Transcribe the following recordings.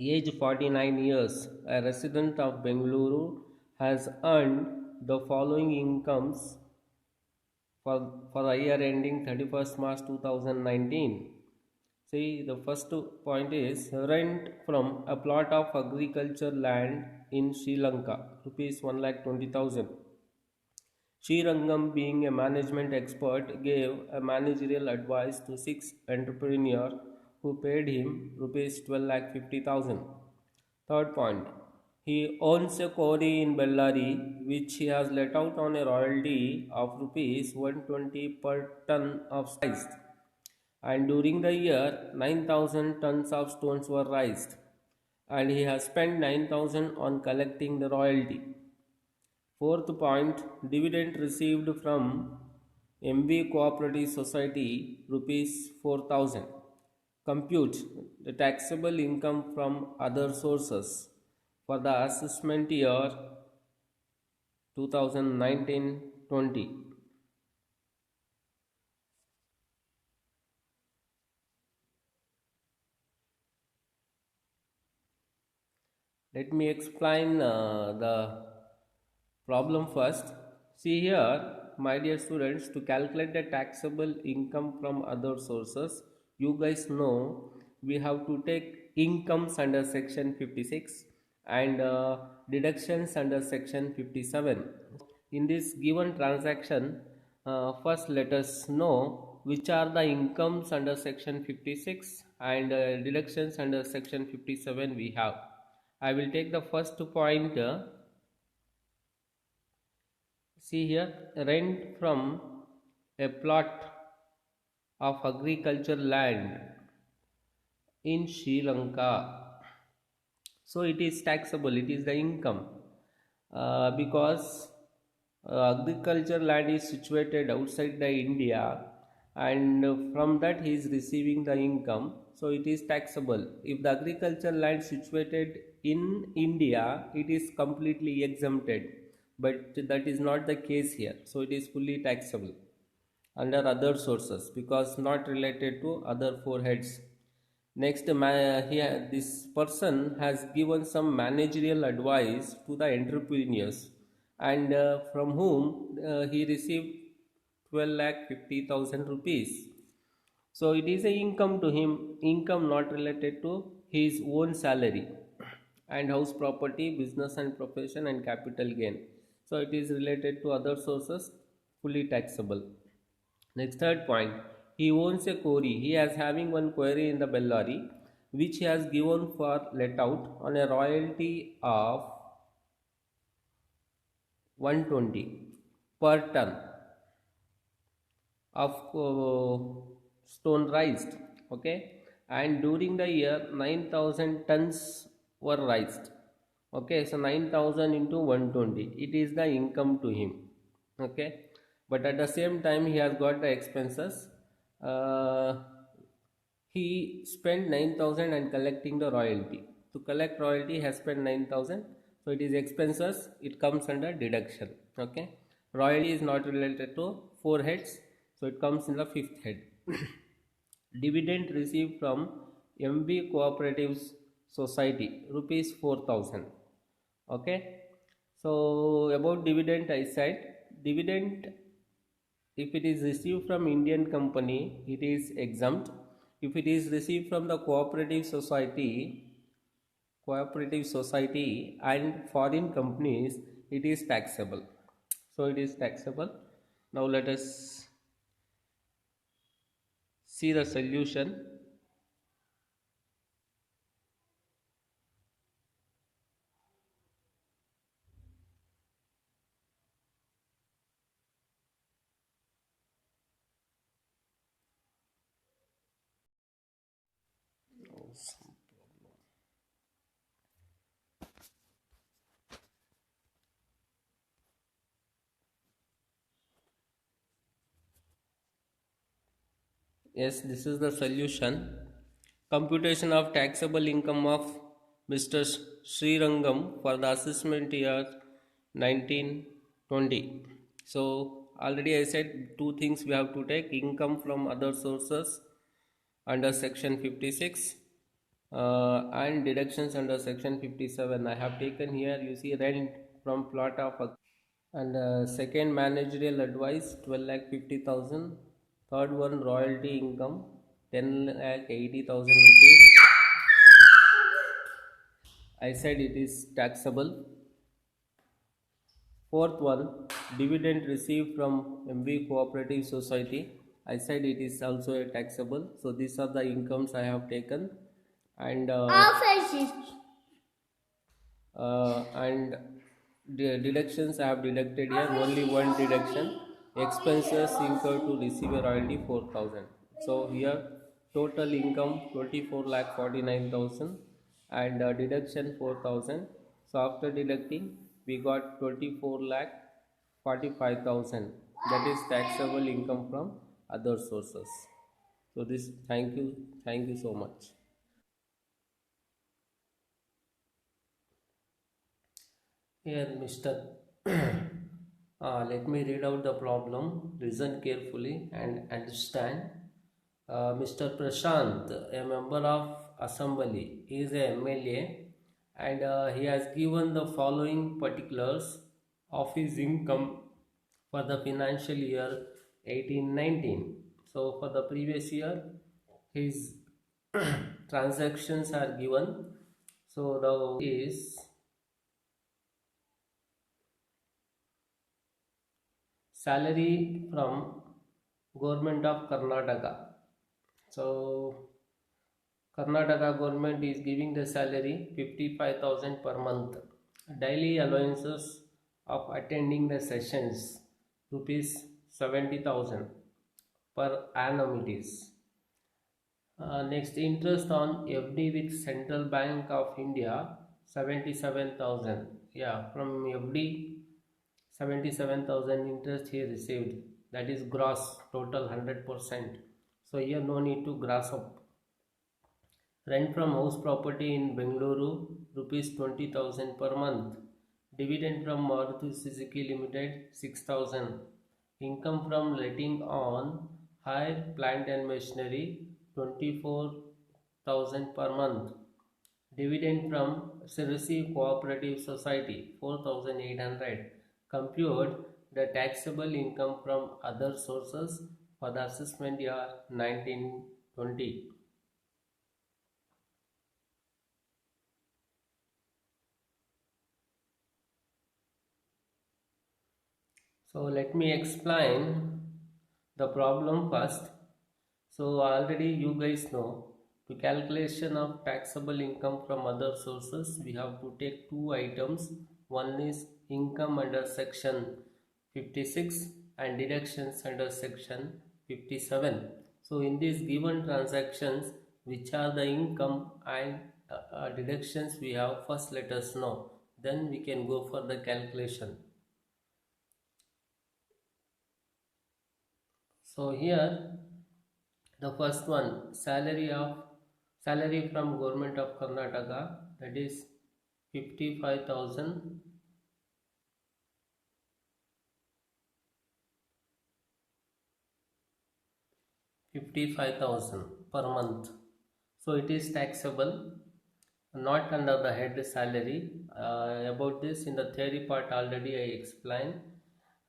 Age 49 years, a resident of Bengaluru, has earned the following incomes for the year ending 31st March 2019. See, the first point is rent from a plot of agriculture land in Sri Lanka, rupees 1,20,000. Srirangam, being a management expert, gave a managerial advice to six entrepreneurs who paid him rupees 12,50,000. Third point, he owns a quarry in Bellary which he has let out on a royalty of rupees 120 per ton of size. And during the year, 9,000 tons of stones were raised, and he has spent 9,000 on collecting the royalty. Fourth point, dividend received from MV Cooperative Society rupees 4,000. Compute the taxable income from other sources for the assessment year 2019-20. Let me explain the problem first. See here, my dear students, to calculate the taxable income from other sources, you guys know we have to take incomes under section 56 and deductions under section 57. In this given transaction, first let us know which are the incomes under section 56 and deductions under section 57 we have. I will take the first point. See here, rent from a plot of agriculture land in Sri Lanka. So it is taxable, it is the income because agriculture land is situated outside the India, and from that he is receiving the income, so it is taxable. If the agriculture land situated in India, it is completely exempted, but that is not the case here, so it is fully taxable under other sources because not related to other four heads. Next, this person has given some managerial advice to the entrepreneurs, and from whom he received 12,50,000 rupees. So it is a income to him, income not related to his own salary and house property, business and profession, and capital gain. So it is related to other sources, fully taxable. Next, third point, he owns a quarry. He is having one quarry in the Bellary which he has given for let out on a royalty of 120 per ton of stone raised. Okay, and during the year 9,000 tons were raised. Okay, so 9,000 into 120, it is the income to him. Okay, but at the same time he has got the expenses. uh, he spent 9,000 and collecting the royalty. To collect royalty he has spent 9,000, so it is expenses, it comes under deduction. Okay, royalty is not related to four heads, so it comes in the fifth head. Dividend received from MB Cooperative Society rupees 4,000. Okay, so about dividend I said, dividend if it is received from Indian company it is exempt. If it is received from the cooperative society and foreign companies, it is taxable. So it is taxable. Now let us see the solution. Yes, this is the solution. Computation of taxable income of Mr. Srirangam for the assessment year 1920. So already I said two things we have to take: income from other sources under section 56 And deductions under section 57 I have taken here. You see rent from plot of and second managerial advice 12 lakh 50,000. Third one royalty income 10 lakh 80,000 rupees. I said it is taxable. Fourth one, dividend received from MB Cooperative Society. I said it is also a taxable. So these are the incomes I have taken, and the deductions I have deducted here. Only one deduction: expenses incurred to receive a royalty 4,000. So here total income 24 lakh 49,000 and deduction 4,000. So after deducting, we got 24 lakh 45,000. That is taxable income from other sources. So this, thank you so much. Here, Mr. Let me read out the problem. Listen carefully and understand. Mr. Prashant, a member of Assembly, is a MLA, and he has given the following particulars of his income for the financial year 18-19. So for the previous year, his transactions are given. So the is salary from government of Karnataka. So Karnataka government is giving the salary 55,000 per month. Daily allowances of attending the sessions rupees 70,000 per annum it is. Next, interest on FD with Central Bank of India 77,000. Yeah, from FD 77,000 interest he received. That is gross, total 100%. So here no need to gross up. Rent from house property in Bengaluru rupees 20,000 per month. Dividend from Maruti Suzuki Limited 6,000. Income from letting on hire plant and machinery 24,000 per month. Dividend from Sirisi Cooperative Society 4,800. Compute the taxable income from other sources for the assessment year 1920. So let me explain the problem first. So already you guys know, to calculation of taxable income from other sources, we have to take two items. One is income under section 56 and deductions under section 57. So in these given transactions, which are the income and deductions we have, first let us know. Then we can go for the calculation. So here the first one, salary from government of Karnataka, that is 55,000. Per month. So it is taxable, not under the head salary. About this in the theory part already I explained.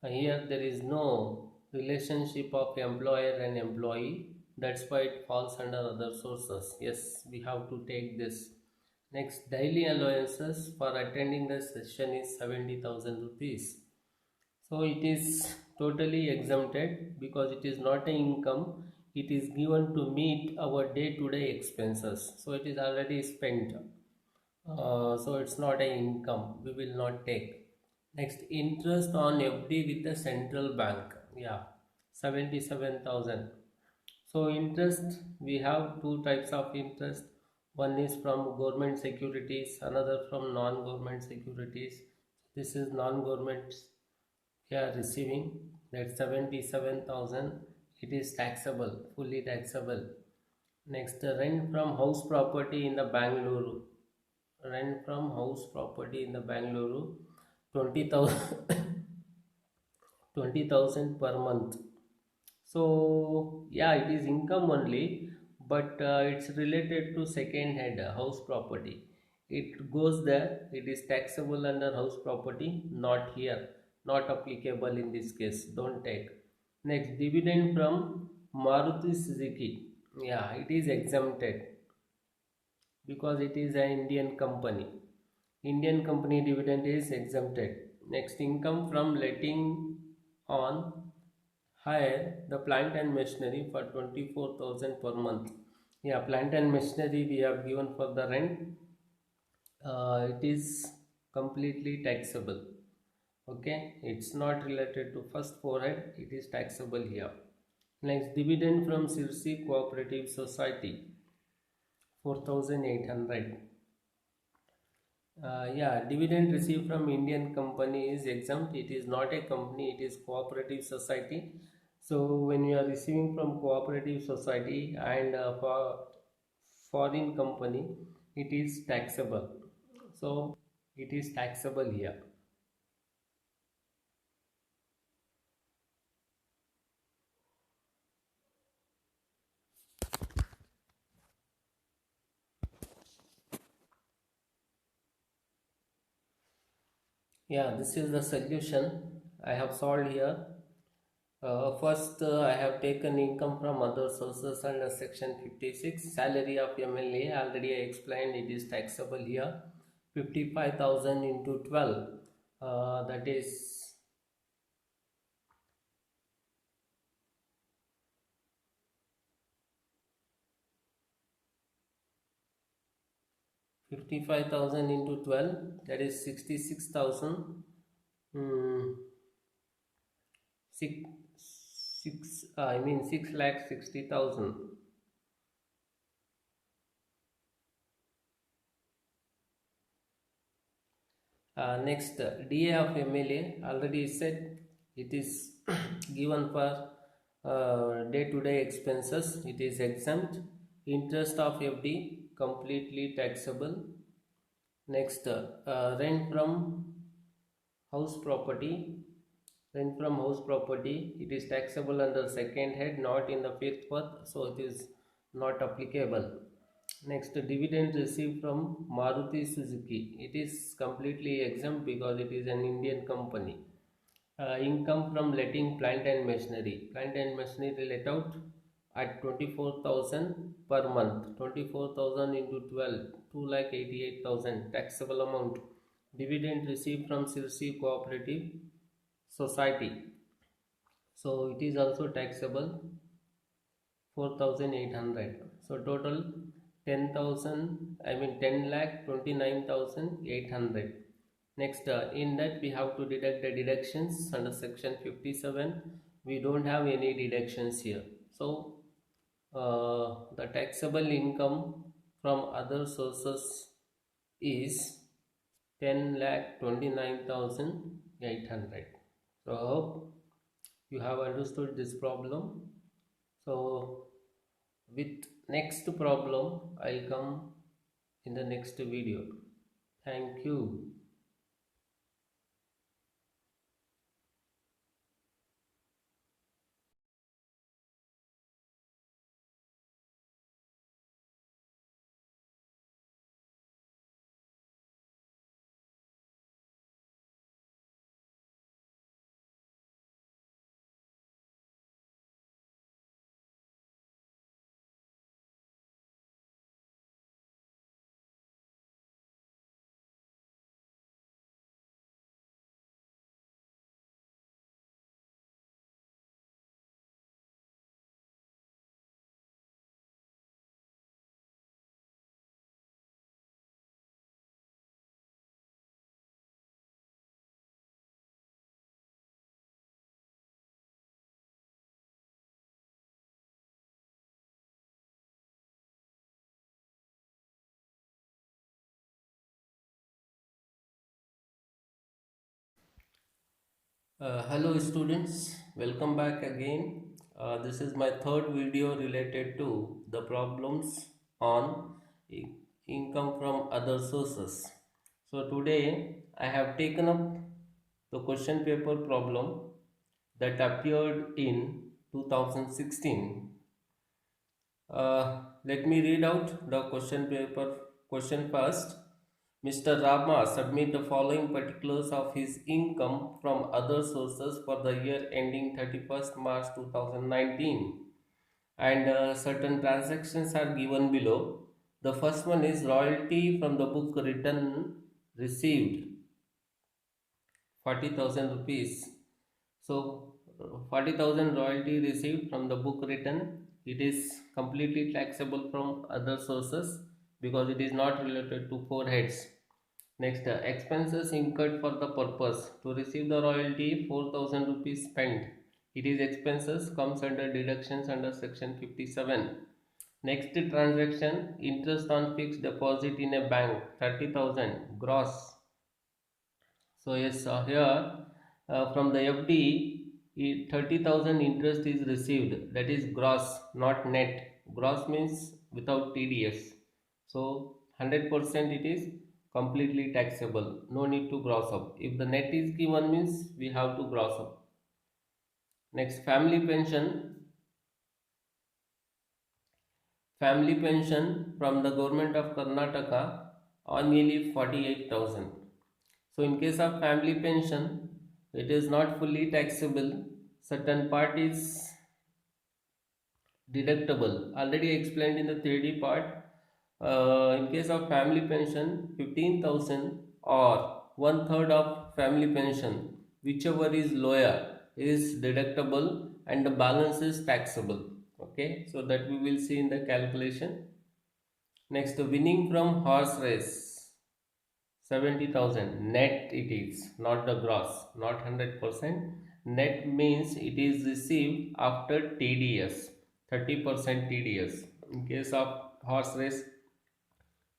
Here there is no relationship of employer and employee. That's why it falls under other sources. Yes, we have to take this. Next, daily allowances for attending the session is 70,000 rupees. So it is totally exempted because it is not an income. It is given to meet our day-to-day expenses. So it is already spent. So it's not an income. We will not take. Next, interest on FD with the central bank. Yeah, 77,000. So interest, we have two types of interest. One is from government securities, another from non-government securities. This is non-government we are receiving, that 77,000. It is taxable, fully taxable. Next, rent from house property in the Bangalore. Rent from house property in the Bangalore 20,000 20,000 per month. So yeah, it is income only, but it's related to second hand house property. It goes there, it is taxable under house property, not here, not applicable in this case, don't take. Next, dividend from Maruti Suzuki, yeah, it is exempted because it is an Indian company. Indian company dividend is exempted. Next, income from letting on hire the plant and machinery for 24,000 per month. Yeah, plant and machinery we have given for the rent. It is completely taxable. Okay, it's not related to first forehead. It is taxable here. Next, dividend from Sirsi Cooperative Society, 4,800. Yeah, dividend received from Indian company is exempt. It is not a company, it is cooperative society. So when you are receiving from cooperative society and for foreign company, it is taxable. So it is taxable here. Yeah, this is the solution I have solved here. First, I have taken income from other sources under section 56. Salary of MLA, already I explained it is taxable here. 55,000 into 12, that is 55,000 into 12, that is 66,000. Hmm, I mean 6,60,000. Next, DA of MLA, already said it is given for day-to-day expenses, it is exempt. Interest of FD, completely taxable. Next, rent from house property. Rent from house property, it is taxable under second head, not in the fifth path, so it is not applicable. Next, dividend received from Maruti Suzuki. It is completely exempt because it is an Indian company. Income from letting plant and machinery. Plant and machinery let out at 24,000 per month. 24,000 into 12, 2,88,000 taxable amount. Dividend received from Sirsi Cooperative Society. So it is also taxable, 4,800. So total 10,000, I mean 10 lakh 29,800. Next, in that we have to deduct the deductions under section 57. We don't have any deductions here. So the taxable income from other sources is 10 lakh 29,800. So I hope you have understood this problem. So with next problem I'll come in the next video. Thank you. Hello students, welcome back again. This is my third video related to the problems on income from other sources. So today I have taken up the question paper problem that appeared in 2016. let me read out the question paper question first. Mr. Rama submit the following particulars of his income from other sources for the year ending 31st March 2019, and certain transactions are given below. The first one is royalty from the book written received 40,000 rupees. So 40,000 royalty received from the book written. It is completely taxable from other sources because it is not related to four heads. Next, expenses incurred for the purpose to receive the royalty 4,000 rupees spent. It is expenses comes under deductions under section 57. Next transaction, interest on fixed deposit in a bank 30,000 gross. So yes, here from the FD, 30,000 interest is received. That is gross, not net. Gross means without TDS. So 100% it is completely taxable. No need to gross up. If the net is given means we have to gross up. Next, family pension. Family pension from the government of Karnataka annually 48,000. So in case of family pension, it is not fully taxable. Certain part is deductible. Already explained in the 3D part. In case of family pension, 15,000 or one third of family pension, whichever is lower, is deductible and the balance is taxable. Okay, so that we will see in the calculation. Next, winning from horse race. 70,000 net it is, not the gross, not 100%. Net means it is received after TDS, 30% TDS. In case of horse race,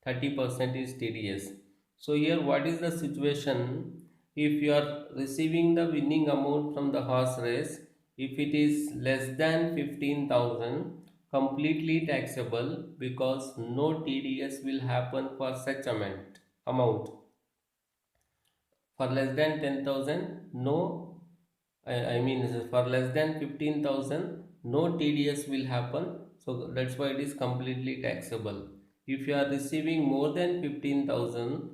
30% is TDS. So here what is the situation? If you are receiving the winning amount from the horse race, if it is less than 15,000, completely taxable because no TDS will happen for such amount. For less than 10,000, no, I mean for less than 15,000, no TDS will happen. So that's why it is completely taxable. If you are receiving more than 15,000,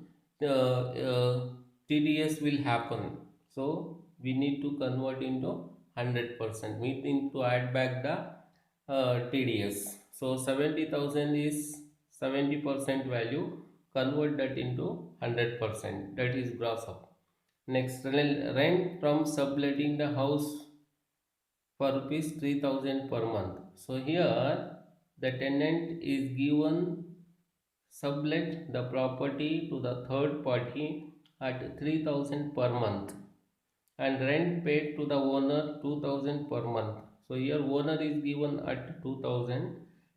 TDS will happen. So we need to convert into 100%. We need to add back the TDS. So 70,000 is 70% value. Convert that into 100%. That is gross up. Next, rent from subletting the house for rupees 3,000 per month. So here the tenant is given sublet the property to the third party at 3,000 per month and rent paid to the owner 2,000 per month. So here owner is given at 2,000,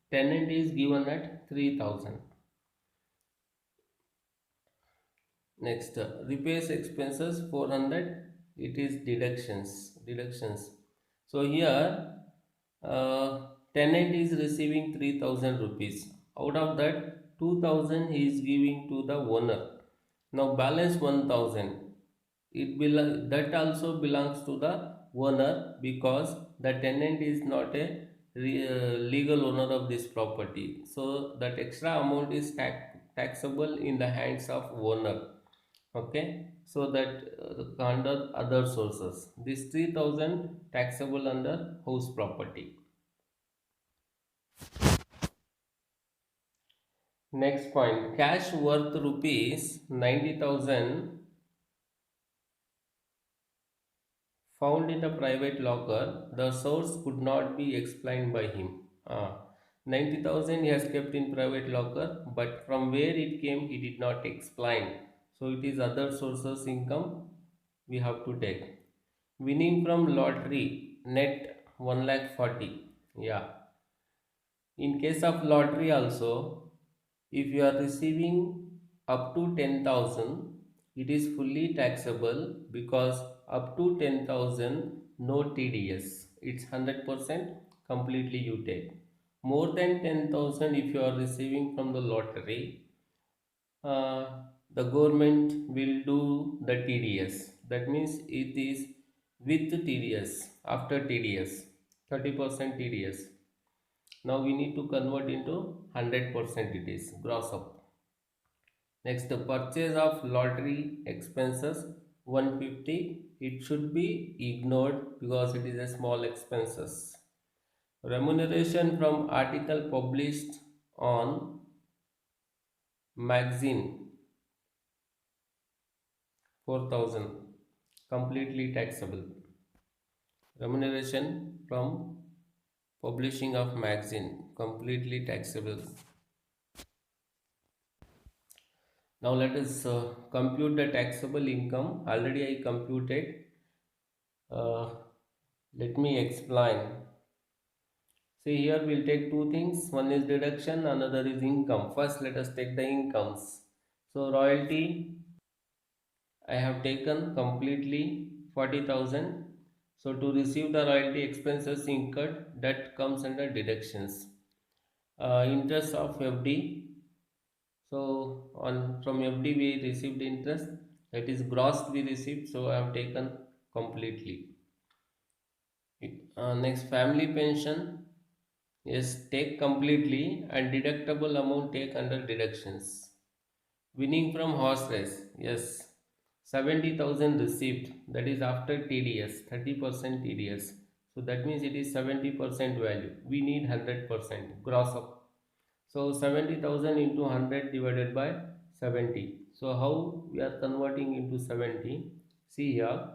tenant is given at 3,000. Next, repairs expenses 400. It is deductions. So here tenant is receiving 3,000 rupees. Out of that 2,000 he is giving to the owner. Now balance 1,000. That also belongs to the owner because the tenant is not a legal owner of this property. So that extra amount is taxable in the hands of owner. Okay, so that under other sources, this 3,000 taxable under house property. Next point, cash worth rupees 90,000 found in a private locker. The source could not be explained by him. 90,000 he has kept in private locker, but from where it came he did not explain. So it is other sources income we have to take. Winning from lottery net 1,40,000. Yeah. In case of lottery also, if you are receiving up to 10,000, it is fully taxable because up to 10,000 no TDS. It's 100% completely you take. More than 10,000 if you are receiving from the lottery, the government will do the TDS. That means it is with TDS, after TDS, 30% TDS. Now we need to convert into 100% it is gross up. Next, the purchase of lottery expenses 150. It should be ignored because it is a small expenses. Remuneration from article published on magazine 4000, completely taxable. Remuneration from publishing of magazine, completely taxable. Now let us compute the taxable income. Already I computed. Uh, Let me explain. See, here we'll take two things. One is deduction, another is income. First, let us take the incomes. So royalty I have taken completely 40,000. So to receive the royalty expenses incurred, that comes under deductions. Interest of FD. So on from FD we received interest. That is gross we received. So I have taken completely. Next, family pension. Yes, take completely, and deductible amount take under deductions. Winning from horse race. Yes, 70,000 received. That is after TDS, 30% TDS. So that means it is 70% value. We need 100% gross up. So 70,000 into 100 divided by 70. So how we are converting into 70? See here,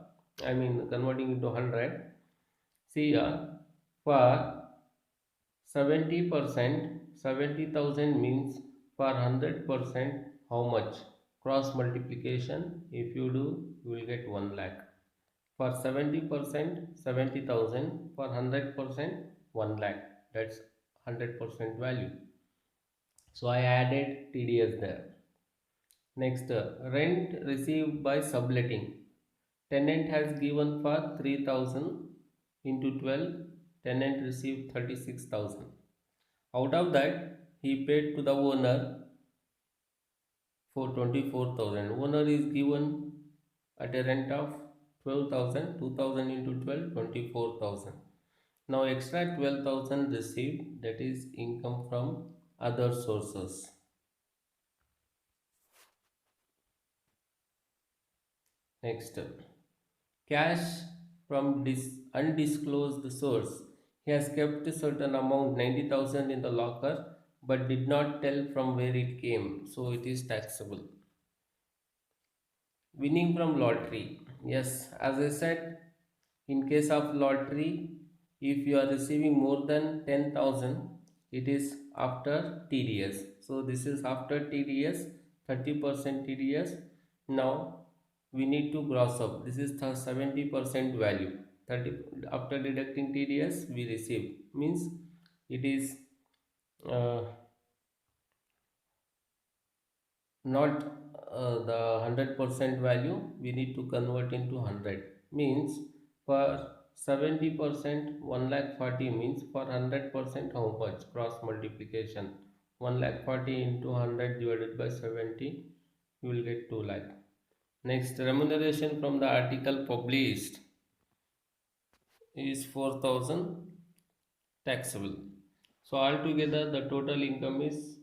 I mean converting into 100. See here, for 70%, 70,000 means for 100% how much? Cross multiplication, if you do, you will get 1 lakh. For 70%, 70,000, for 100%, 1 lakh. That's 100% value. So I added TDS there. Next, rent received by subletting. Tenant has given for 3,000 into 12. Tenant received 36,000. Out of that, he paid to the owner for 24,000. Owner is given at a rent of 12,000. 2,000 into 12, 24,000. Now extra 12,000 received, that is income from other sources. Next, cash from undisclosed source. He has kept a certain amount 90,000 in the locker but did not tell from where it came, so it is taxable. Winning from lottery. Yes, as I said, in case of lottery, if you are receiving more than 10,000, it is after TDS. So this is after TDS, 30% TDS. Now we need to gross up. This is the 70% value. 30 after deducting TDS we receive, means it is uh, not the 100% value. We need to convert into 100, means for 70% 1 lakh 40, means for 100% how much? Cross multiplication, 1 lakh 40 into 100 divided by 70, you will get 2 lakh. Next, remuneration from the article published is 4,000 taxable. So altogether the total income is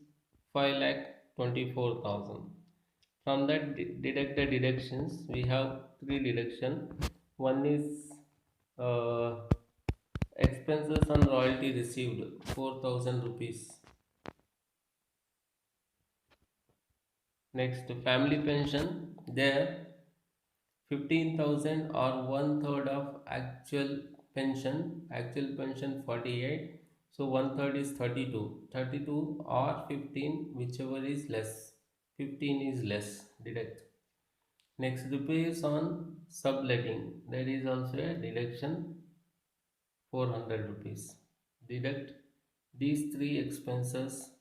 5 lakh 24,000. From that deduct the deductions. We have three deduction. One is uh, expenses on royalty received 4,000 rupees. Next, family pension, there 15,000 or one third of actual pension. Actual pension 48. So one third is 32. 32 or 15, whichever is less. 15 is less. Deduct. Next, repairs on subletting. There is also a deduction 400 rupees. Deduct these three expenses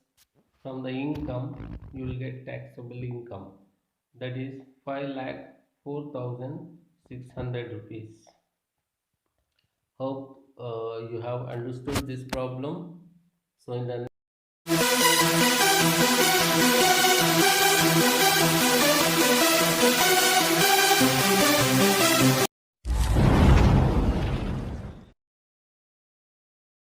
from the income, you will get taxable income. That is 5 lakh 4,600 rupees. Hope you have understood this problem. So in the